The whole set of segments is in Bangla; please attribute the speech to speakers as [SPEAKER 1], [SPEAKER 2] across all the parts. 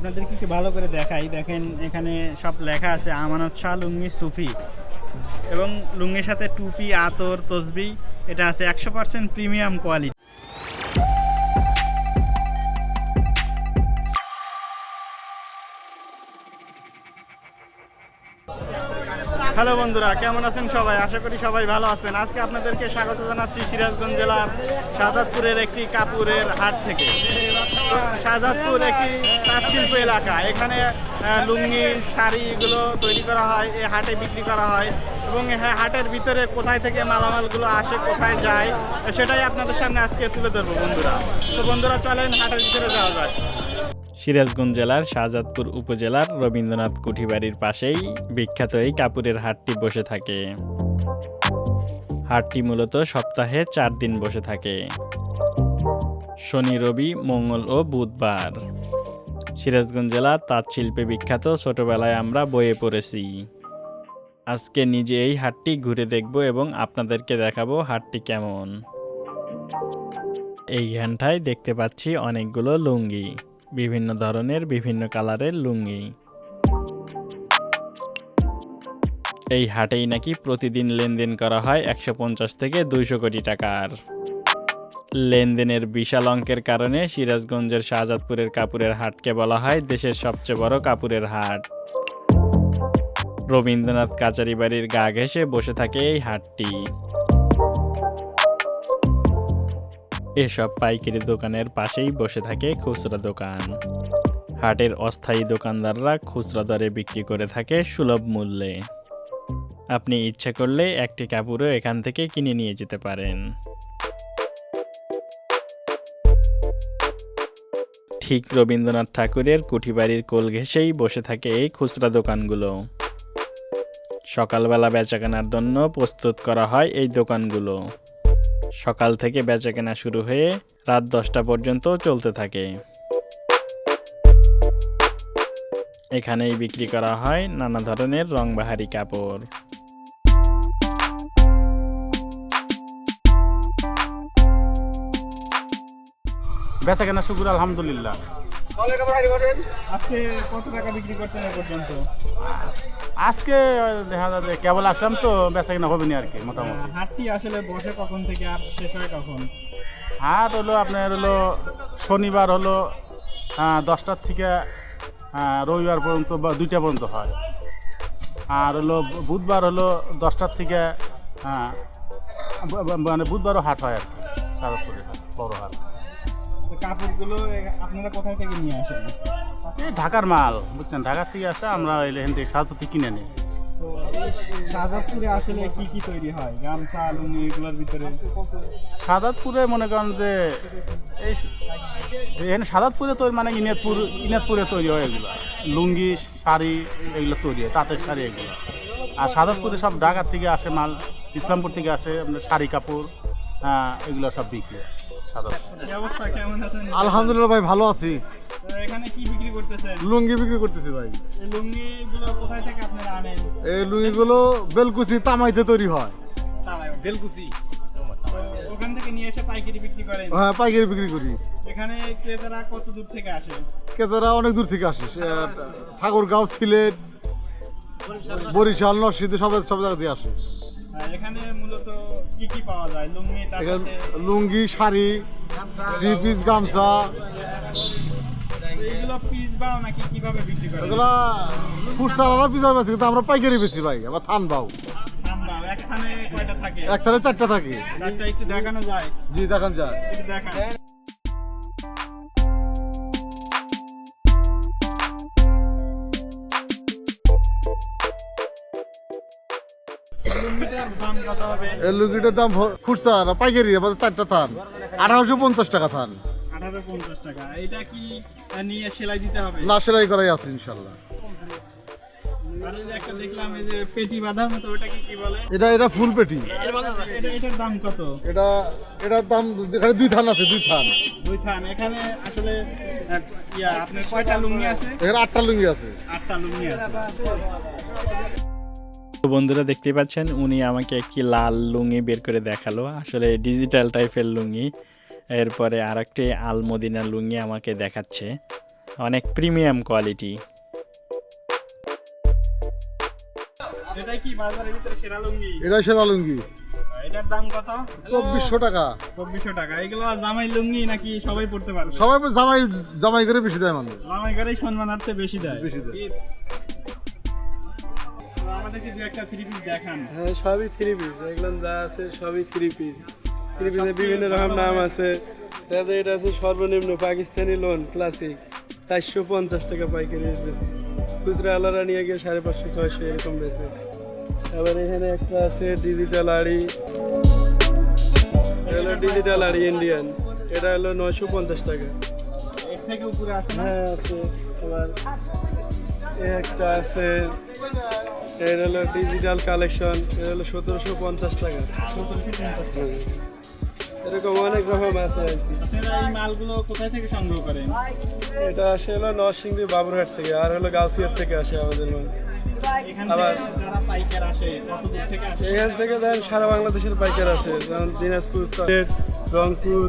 [SPEAKER 1] আপনাদেরকে একটু ভালো করে দেখাই। দেখেন এখানে সব লেখা আছে আমানত শাহ লুঙ্গি সুফি, এবং লুঙ্গির সাথে টুপি, আতর, তসবি এটা আছে 100% প্রিমিয়াম কোয়ালিটি। হ্যালো বন্ধুরা, কেমন আছেন সবাই? আশা করি সবাই ভালো আছেন। আজকে আপনাদেরকে স্বাগত জানাচ্ছি সিরাজগঞ্জ জেলার শাহজাদপুরের একটি কাপড়ের হাট থেকে। তো শাহজাদপুর একটি তাঁত শিল্প এলাকা। এখানে লুঙ্গি, শাড়ি এগুলো তৈরি করা হয়, এই হাটে বিক্রি করা হয়, এবং হাটের ভিতরে কোথায় থেকে মালামালগুলো আসে, কোথায় যায়, সেটাই আপনাদের সামনে আজকে তুলে ধরবো বন্ধুরা। তো বন্ধুরা চলেন হাটের ভিতরে যাওয়া যাক। সিরাজগঞ্জ জেলার শাহজাদপুর উপজেলার রবীন্দ্রনাথ কুঠিবাড়ির পাশেই বিখ্যাত এই কাপড়ের হাটটি বসে থাকে। হাটটি মূলত সপ্তাহে 4 দিন বসে থাকে, শনি, রবি, মঙ্গল ও বুধবার। সিরাজগঞ্জ জেলা তাঁত শিল্পে বিখ্যাত, ছোটবেলায় আমরা বইয়ে পড়েছি। আজকে নিজে এই হাটটি ঘুরে দেখব এবং আপনাদেরকে দেখাবো হাটটি কেমন। এইখানটায় দেখতে পাচ্ছি অনেকগুলো লুঙ্গি, বিভিন্ন ধরনের বিভিন্ন কালারের লুঙ্গি। এই হাটেই নাকি প্রতিদিন লেনদেন করা হয় 150 থেকে 200 কোটি টাকার। লেনদেনের বিশাল অঙ্কের কারণে সিরাজগঞ্জের শাহজাদপুরের কাপড়ের হাটকে বলা হয় দেশের সবচেয়ে বড় কাপড়ের হাট। রবীন্দ্রনাথ কাচারি বাড়ির গা ঘেঁষে বসে থাকে এই হাটটি। এসব পাইকারি দোকানের পাশেই বসে থাকে খুচরা দোকান। হাটের অস্থায়ী দোকানদাররা খুচরা দরে বিক্রি করে থাকে সুলভ মূল্যে। আপনি ইচ্ছে করলে একটি কাপড়ও এখান থেকে কিনে নিয়ে যেতে পারেন। ঠিক রবীন্দ্রনাথ ঠাকুরের কুঠিবাড়ির কোল ঘেঁষেই বসে থাকে এই খুচরা দোকানগুলো। সকালবেলা বেচাকেনার জন্য প্রস্তুত করা হয় এই দোকানগুলো। সকাল থেকে বেচাকেনা শুরু হয়ে রাত 10টা পর্যন্ত চলতে থাকে। এখানেই বিক্রি করা হয় নানা ধরনের রংবাহারি কাপড়।
[SPEAKER 2] বেচাকেনা শুকুর আলহামদুলিল্লাহ।
[SPEAKER 1] আজকে কত টাকা বিক্রি করছেন এ পর্যন্ত?
[SPEAKER 2] আজকে দেখা যাচ্ছে কেবল আসলাম তো, বেচাকেনা হবে না আর কি মোটামুটি।
[SPEAKER 1] হাটটি আসলে বসে কখন থেকে আর শেষ হয় কখন?
[SPEAKER 2] হাট হলো আপনার শনিবার 10টার থেকে রবিবার পর্যন্ত বা 2টা পর্যন্ত হয়। আর বুধবার 10টার থেকে মানে বুধবারও হাট হয় আর কি, শাহজাদপুরের বড় হাট।
[SPEAKER 1] কাপড়গুলো আপনারা কোথায় থেকে নিয়ে আসেন?
[SPEAKER 2] এই ঢাকার মাল, বুঝছেন, ঢাকার থেকে আসে, আমরা এখান থেকে শাহজাদপুর থেকে কিনে নিই।
[SPEAKER 1] তো শাহজাদপুরে আসলে কি কি তৈরি হয়, গামছা, লুঙ্গি এগুলোর ভিতরে?
[SPEAKER 2] শাহজাদপুরে মনে করেন যে এই এখানে শাহজাদপুরে তৈরি মানে ইনাদপুরে তৈরি হয় এগুলো, লুঙ্গি, শাড়ি এগুলো তৈরি হয়, তাঁতের শাড়ি এগুলো। আর শাহজাদপুরে সব ঢাকার থেকে আসে মাল, ইসলামপুর থেকে আসে আপনার শাড়ি কাপড়, এগুলো সব বিক্রি হয় শাহজাদপুর।
[SPEAKER 1] কেমন আছেন?
[SPEAKER 3] আলহামদুলিল্লাহ ভাই, ভালো আছি।
[SPEAKER 1] এখানে কি বিক্রি করতেছেন?
[SPEAKER 3] লুঙ্গি বিক্রি করতেছি ভাই।
[SPEAKER 1] এই লুঙ্গিগুলো কোথায় থেকে আপনারা আনেন?
[SPEAKER 3] এই লুঙ্গিগুলো বেলকুচি তামাইতে তৈরি হয়।
[SPEAKER 1] বেলকুচি। ওখান থেকে নিয়ে এসে পাইকারি বিক্রি করেন?
[SPEAKER 3] হ্যাঁ, পাইকারি বিক্রি করি।
[SPEAKER 1] এখানে ক্রেতারা কত দূর থেকে আসে?
[SPEAKER 3] ক্রেতারা অনেক দূর থেকে আসে, ঠাকুরগাঁও, সিলেট, বরিশাল, নরসিংদী সব জায়গা থেকে আসে।
[SPEAKER 1] এখানে মূলত কি কি পাওয়া যায়? লুঙ্গি,
[SPEAKER 3] এখানে লুঙ্গি, শাড়ি, 3 পিস, গামছা।
[SPEAKER 1] এগুলো পিস বাও নাকি কিভাবে বিক্রি করেন?
[SPEAKER 3] এগুলা খুচরা পিস বেশি, কিন্তু আমরা পাইকারি বেশি ভাই। আবার থান বাও
[SPEAKER 1] একখানে কয়টা থাকে?
[SPEAKER 3] একখানে 4টা থাকে।
[SPEAKER 1] চারটা একটু দেখানো যায়?
[SPEAKER 3] জি, দেখান যায়।
[SPEAKER 1] একটু দেখান।
[SPEAKER 3] এই লুঙ্গিটার দাম খুচরা পাইকারি আমাদের 4টা থান 1850 টাকা থান।
[SPEAKER 1] 1850 টাকা। এটা কি নিয়ে সেলাই দিতে হবে?
[SPEAKER 3] না, সেলাই করাই আছে ইনশাল্লাহ।
[SPEAKER 1] আর এই যে একটা দেখলাম, এই যে পেটি বাঁধার মতো, ওটা কি বলে?
[SPEAKER 3] এটা ফুল পেটি।
[SPEAKER 1] এটার দাম কত?
[SPEAKER 3] এটার দাম এখানে 2 থান আছে, 2 থান।
[SPEAKER 1] 2 থান। এখানে আসলে আপনার কয়টা লুঙ্গি আছে?
[SPEAKER 3] এখানে 8টা লুঙ্গি আছে।
[SPEAKER 1] 8টা লুঙ্গি আছে।
[SPEAKER 4] তো বন্ধুরা দেখতে পাচ্ছেন, উনি আমাকে একটি লাল লুঙ্গি বের করে দেখালো, আসলে ডিজিটাল টাইপের লুঙ্গি। এরপরে আরেকটি আলমদিনা লুঙ্গি আমাকে দেখাচ্ছে। অনেক প্রিমিয়াম কোয়ালিটি।
[SPEAKER 1] এটাই কি বাজারের ভিতরে সেরা লুঙ্গি?
[SPEAKER 3] এটা সেরা লুঙ্গি,
[SPEAKER 1] এটার দাম কত?
[SPEAKER 3] 2400 টাকা।
[SPEAKER 1] 2400 টাকা। এগুলো জামাই লুঙ্গি নাকি সবাই পড়তে পারবে?
[SPEAKER 3] সবাই জামাই জামাই করে বেশি দেয় মানুষ।
[SPEAKER 1] জামাই করেই সম্মানার্থে বেশি দেয়।
[SPEAKER 3] বেশি দেয়।
[SPEAKER 1] তো আমাদেরকে যে একটা থ্রি পিস দেখান।
[SPEAKER 5] হ্যাঁ সবই থ্রি পিস, এগুলো যা আছে সবই থ্রি পিস। থ্রি পিসের বিভিন্ন রকম নাম আছে। তাতে এটা আছে সর্বনিম্ন পাকিস্তানি লোন ক্লাসিক 450 টাকা পাইকারি বেশি, খুচরা আলারা নিয়ে গিয়ে 550-600 এরকম বেশি। আবার এখানে একটা আছে ডিজিটাল আড়ি, এটা হলো ডিজিটাল আড়ি ইন্ডিয়ান, এটা হলো 950 টাকা।
[SPEAKER 1] এর থেকে উপরে আছে না?
[SPEAKER 5] হ্যাঁ আছে। আবার এ একটা আছে, এটা হলো ডিজিটাল কালেকশন, এটা হলো 1750 টাকা।
[SPEAKER 1] 1750 টাকা।
[SPEAKER 5] এরকম অনেক রকম আছে আর কি।
[SPEAKER 1] আপনারা এই মালগুলো কোথায় থেকে সংগ্রহ করেন?
[SPEAKER 5] এটা আসে হলো নরসিংদী বাবুরহাট থেকে, আর হলো গাউসিয়ার থেকে আসে আমাদের মাল।
[SPEAKER 1] এখান
[SPEAKER 5] আবার
[SPEAKER 1] থেকে যারা পাইকার আসে কত দূর থেকে আসে?
[SPEAKER 5] এখান থেকে দেন সারা বাংলাদেশের পাইকার আছে, যেমন দিনাজপুর, সিলেট, রংপুর,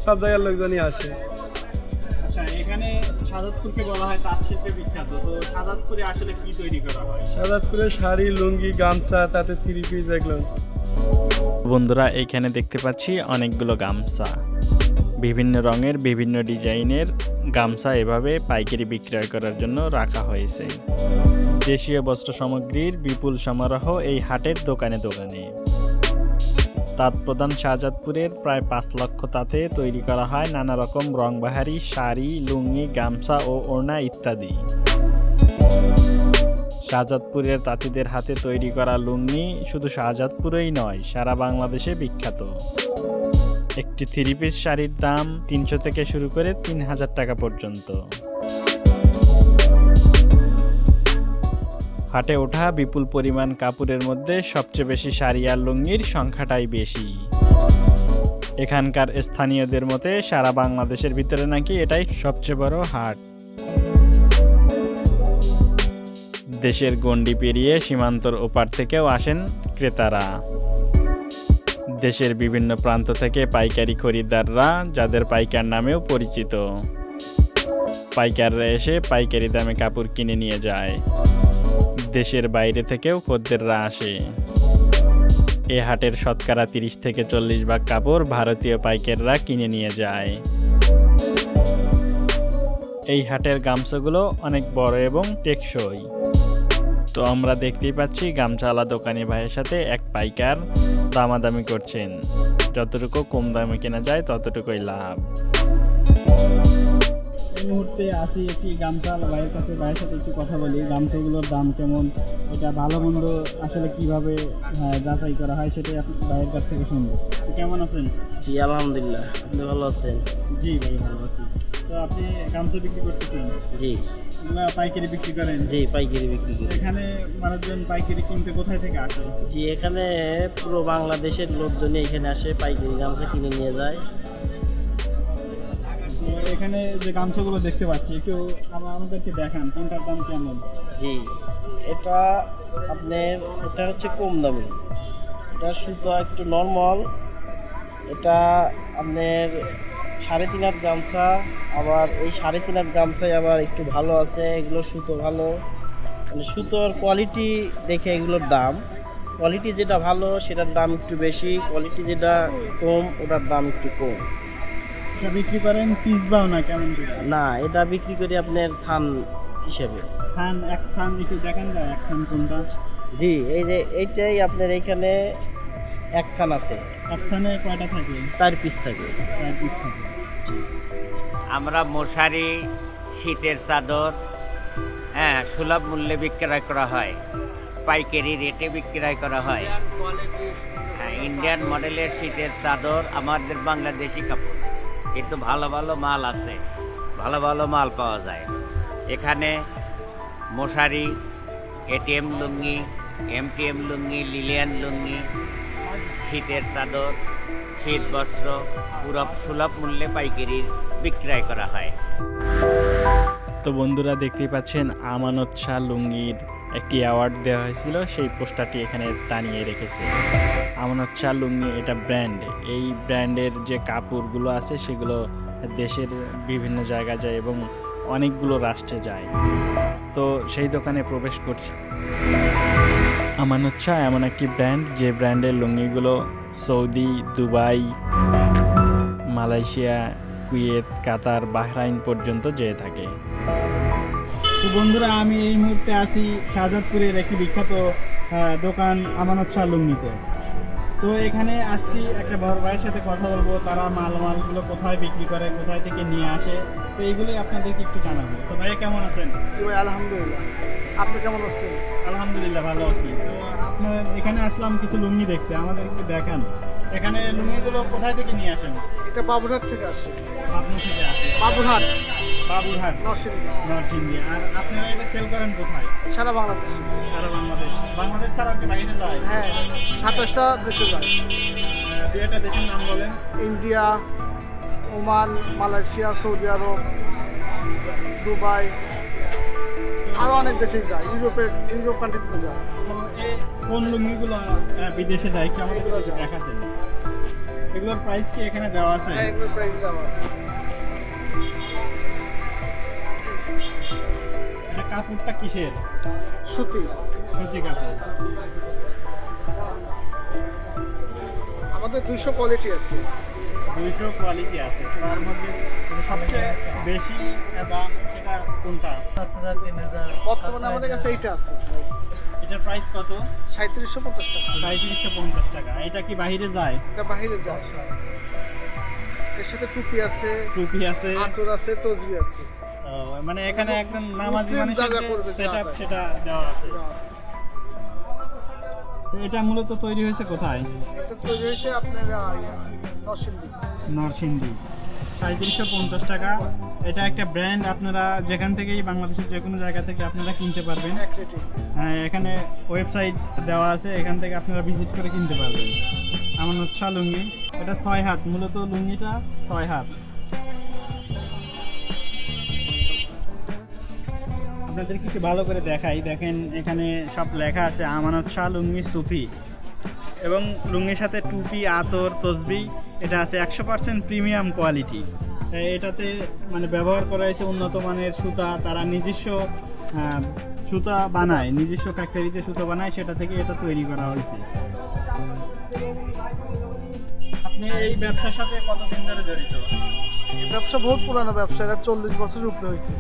[SPEAKER 5] সব জায়গার লোকজনই আসে।
[SPEAKER 1] আচ্ছা, এখানে সাজাদপুরকে বলা হয় তাঁত শিল্পে বিখ্যাত। তো সাজাদপুরে আসলে কি তৈরি করা হয়?
[SPEAKER 5] সাজাদপুরে শাড়ি, লুঙ্গি, গামছা, তাতে থ্রি পিস এগুলো।
[SPEAKER 4] বন্ধুরা এখানে দেখতে পাচ্ছি অনেকগুলো গামছা, বিভিন্ন রঙের বিভিন্ন ডিজাইনের গামছা এভাবে পাইকারি বিক্রয় করার জন্য রাখা হয়েছে। দেশীয় বস্ত্র সামগ্রীর বিপুল সমারোহ এই হাটের দোকানে দোকানে। তাঁত প্রধান শাহজাদপুরের প্রায় 5 লক্ষ তাঁতে তৈরি করা হয় নানা রকম রংবাহারি শাড়ি, লুঙ্গি, গামছা ও ওড়না ইত্যাদি। শাহজাদপুরের তাঁতিদের হাতে তৈরি করা লুঙ্গি শুধু শাহজাদপুরেই নয়, সারা বাংলাদেশে বিখ্যাত। একটি থ্রি পিস শাড়ির দাম 300 থেকে শুরু করে 3000 টাকা পর্যন্ত। হাটে ওঠা বিপুল পরিমাণ কাপড়ের মধ্যে সবচেয়ে বেশি শাড়ি আর লুঙ্গির সংখ্যাটাই বেশি। এখানকার স্থানীয়দের মতে সারা বাংলাদেশের ভিতরে নাকি এটাই সবচেয়ে বড় হাট। দেশের গণ্ডি পেরিয়ে সীমান্তর ওপার থেকেও আসেন ক্রেতারা। দেশের বিভিন্ন প্রান্ত থেকে পাইকারি খরিদ্দাররা, যাদের পাইকার নামেও পরিচিত, পাইকাররা এসে পাইকারি দামে কাপড় কিনে নিয়ে যায়। দেশের বাইরে থেকেও খদ্দেররা আসে। এ হাটের শতকরা 30 থেকে 40 ভাগ কাপড় ভারতীয় পাইকাররা কিনে নিয়ে যায়। এই হাটের গামছাগুলো অনেক বড় এবং টেকসই। তো আমরা দেখতেই পাচ্ছি গামছাওয়ালা দোকানি ভাইয়ের সাথে এক পাইকার দামাদামি করছেন। যতটুকু কম দামে কেনা যায় ততটুকুই লাভ।
[SPEAKER 1] এই মুহূর্তে আসি একটি গামছাওয়ালা ভাইয়ের কাছে। ভাইয়ের সাথে একটু কথা বলি। গামছাগুলোর দাম কেমন, এটা ভালো মন্দ আসলে কিভাবে যাচাই করা হয় সেটাই ভাইয়ের কাছ থেকে শুনবো। তো কেমন আছেন?
[SPEAKER 6] জি আলহামদুলিল্লাহ, আপনি ভালো আছেন?
[SPEAKER 1] জি ভাই, ভালো আছি। তো আপনি গামছা বিক্রি করতেছেন?
[SPEAKER 6] জি
[SPEAKER 1] এগুলা পাইকারি বিক্রি করেন?
[SPEAKER 6] জি পাইকারি বিক্রি করি।
[SPEAKER 1] এখানে মানুষজন পাইকারি কিনতে কোথায় থেকে আসে?
[SPEAKER 6] জি এখানে পুরো বাংলাদেশের লোকজনই এখানে আসে, পাইকারি গামছা কিনে নিয়ে যায়।
[SPEAKER 1] তো এখানে যে গামছাগুলো দেখতে পাচ্ছি একটু আমাদেরকে দেখান, কোনটার দাম কেমন?
[SPEAKER 6] জি এটা আপনার, এটা হচ্ছে কম দামি, এটা সুতো একটু নর্মাল, এটা আপনার 3.5 হাত গামছা। আবার এই 3.5 হাত গামছায় আবার একটু ভালো আছে, এগুলো সুতো ভালো, মানে সুতোর কোয়ালিটি দেখে এগুলোর দাম। কোয়ালিটি যেটা ভালো সেটার দাম একটু বেশি, কোয়ালিটি যেটা কম ওটার দাম একটু কম।
[SPEAKER 1] এটা বিক্রি করেন পিস বাও না কেমন করে?
[SPEAKER 6] না, এটা বিক্রি করি আপনার থান হিসেবে।
[SPEAKER 1] থান, এক থান একটু দেখেন না, এক থান কোনটা?
[SPEAKER 6] জি এই যে এইটাই আপনার এইখানে এক থান আছে,
[SPEAKER 1] এক থানে কয়টা থাকে?
[SPEAKER 6] 4 পিস থাকে।
[SPEAKER 1] 4 পিস থাকে।
[SPEAKER 7] আমরা মশারি, শীতের চাদর সুলভ মূল্যে বিক্রয় করা হয়, পাইকারি রেটে বিক্রয় করা হয়। ইন্ডিয়ান মডেলের শীতের চাদর আমাদের বাংলাদেশি কাপড়, কিন্তু ভালো ভালো মাল আছে, ভালো ভালো মাল পাওয়া যায় এখানে। মশারি, এটিএম লুঙ্গি, এমটিএম লুঙ্গি, লিলিয়ান লুঙ্গি, শীতের চাদর, শীত বস্ত্র পুরো সুলভ মূল্যে পাইকারি বিক্রয় করা হয়।
[SPEAKER 4] তো বন্ধুরা দেখতেই পাচ্ছেন আমানত শাহ লুঙ্গির একটি অ্যাওয়ার্ড দেওয়া হয়েছিল, সেই পোস্টারটি এখানে টানিয়ে রেখেছে। আমানত শাহ লুঙ্গি এটা ব্র্যান্ড। এই ব্র্যান্ডের যে কাপড়গুলো আছে সেগুলো দেশের বিভিন্ন জায়গায় যায় এবং অনেকগুলো রাষ্ট্রে যায়। তো সেই দোকানে প্রবেশ করছি। আমানত শাহ এমন একটি ব্র্যান্ড, যে ব্র্যান্ডের লুঙ্গিগুলো সৌদি, দুবাই, মালয়েশিয়া, কুয়েত, কাতার, বাহরাইন পর্যন্ত যেয়ে থাকে।
[SPEAKER 1] তো বন্ধুরা, আমি এই মুহূর্তে আছি শাহজাদপুরের একটি বিখ্যাত দোকান আমানত শাহ লুঙ্গিতে। তো এখানে আসছি একটা বড় ভাইয়ের সাথে কথা বলবো, তারা মালগুলো কোথায় বিক্রি করে, কোথায় থেকে নিয়ে আসে, তো এইগুলোই আপনাদেরকে একটু জানাবো। তো ভাইয়া কেমন আছেন?
[SPEAKER 5] জি ভাই, আলহামদুলিল্লাহ। আপনি কেমন আছেন?
[SPEAKER 1] আলহামদুলিল্লাহ ভালো আছি। তো আপনার এখানে আসলাম কিছু লুঙ্গি দেখতে, আমাদের একটু দেখান। এখানে লুঙ্গিগুলো কোথায় থেকে নিয়ে আসেন?
[SPEAKER 5] এটা বাবুরহাট থেকে আসে।
[SPEAKER 1] পাবনা থেকে আসে।
[SPEAKER 5] বাবুরহাট,
[SPEAKER 1] নরসিংদী। আর আপনারা এটা সেল করেন কোথায়?
[SPEAKER 5] সারা বাংলাদেশে।
[SPEAKER 1] সারা বাংলাদেশ ছাড়াও কি বাইরে যায়?
[SPEAKER 5] হ্যাঁ, 27টা দেশে যায়।
[SPEAKER 1] দুই একটা দেশের নাম বলেন।
[SPEAKER 5] ইন্ডিয়া, ওমান, মালয়েশিয়া, সৌদি আরব, দুবাই, আরও অনেক দেশে যায়। ইউরোপ কান্ট্রিতে যায়।
[SPEAKER 1] তো কোন লুঙ্গিগুলো বিদেশে যায় একটু আমাদের দেখাতেন। এগুলোর প্রাইস কি এখানে দেওয়া আছে?
[SPEAKER 5] হ্যাঁ, এগুলোর প্রাইস দেওয়া আছে।
[SPEAKER 1] এটা কাপড়টা কিসের?
[SPEAKER 5] সুতি
[SPEAKER 1] কাপড়।
[SPEAKER 5] আমাদের 200 কোয়ালিটি আছে।
[SPEAKER 1] 200 কোয়ালিটি আছে। তার মধ্যে সবচেয়ে বেশি দাম সেটা কোনটা?
[SPEAKER 5] বর্তমানে আমাদের কাছে এইটা আছে।
[SPEAKER 1] এটার প্রাইস কত?
[SPEAKER 5] 3750 টাকা।
[SPEAKER 1] 3750 টাকা। এটা কি বাইরে যায়?
[SPEAKER 5] এটা বাইরে যায়। এর সাথে টুপি আছে, আতর আছে, তসবি আছে।
[SPEAKER 1] মানে এখানে একদম নামাজি
[SPEAKER 5] মুসলিম
[SPEAKER 1] মানুষের
[SPEAKER 5] যা করবে
[SPEAKER 1] সেটআপ
[SPEAKER 5] যা
[SPEAKER 1] সেটা দেওয়া আছে।
[SPEAKER 5] দেওয়া আছে।
[SPEAKER 1] তো এটা মূলত তৈরি হয়েছে কোথায়?
[SPEAKER 5] এটা তৈরি হয়েছে আপনার
[SPEAKER 1] নরসিংদী। 3750 টাকা। এটা একটা ব্র্যান্ড, আপনারা যেখান থেকেই বাংলাদেশের যে কোনো জায়গা থেকে আপনারা কিনতে পারবেন। হ্যাঁ, এখানে ওয়েবসাইট দেওয়া আছে, এখান থেকে আপনারা ভিজিট করে কিনতে পারবেন। আমানত শাহ লুঙ্গি। এটা 6 হাত, মূলত লুঙ্গিটা 6 হাত। আপনাদেরকে একটু ভালো করে দেখাই। দেখেন এখানে সব লেখা আছে আমানত শাহ লুঙ্গি সুফি, এবং লুঙ্গির সাথে টুপি, আতর, তসবি এটা আছে। 100% প্রিমিয়াম কোয়ালিটি। এটাতে মানে ব্যবহার করা হয়েছে উন্নত মানের সুতা। তারা নিজস্ব সুতা বানায়, নিজস্ব ফ্যাক্টরিতে সুতা বানায়, সেটা থেকে এটা তৈরি করা হয়েছে। আপনি এই ব্যবসার সাথে কতদিন ধরে জড়িত?
[SPEAKER 5] এই ব্যবসা বহুত পুরানো ব্যবসা। এটা 40 বছরের উপরে হয়েছে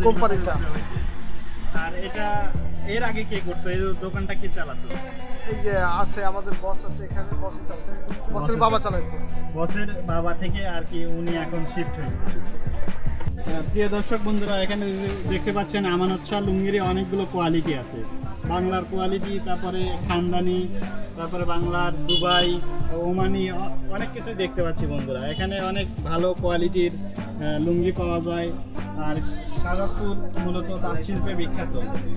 [SPEAKER 5] কোম্পানিটা।
[SPEAKER 1] আর এটা এর আগে কে করতো? এই দোকানটা কে চালাতো?
[SPEAKER 5] এই যে আছে আমাদের বস আছে এখানে, বসে চালাতো। বসের বাবা চালাতো।
[SPEAKER 1] বসের বাবা থেকে আর কি উনি এখন শিফট হয়েছে। প্রিয় দর্শক বন্ধুরা, এখানে দেখতে পাচ্ছেন আমানত শাহ লুঙ্গির অনেকগুলো কোয়ালিটি আছে। বাংলার কোয়ালিটি, তারপরে খানদানি, তারপরে বাংলার, দুবাই, ওমানি, অনেক কিছুই দেখতে পাচ্ছি বন্ধুরা। এখানে অনেক ভালো কোয়ালিটির লুঙ্গি পাওয়া যায়। আর শাহজাদপুর মূলত তাঁত শিল্পে বিখ্যাত।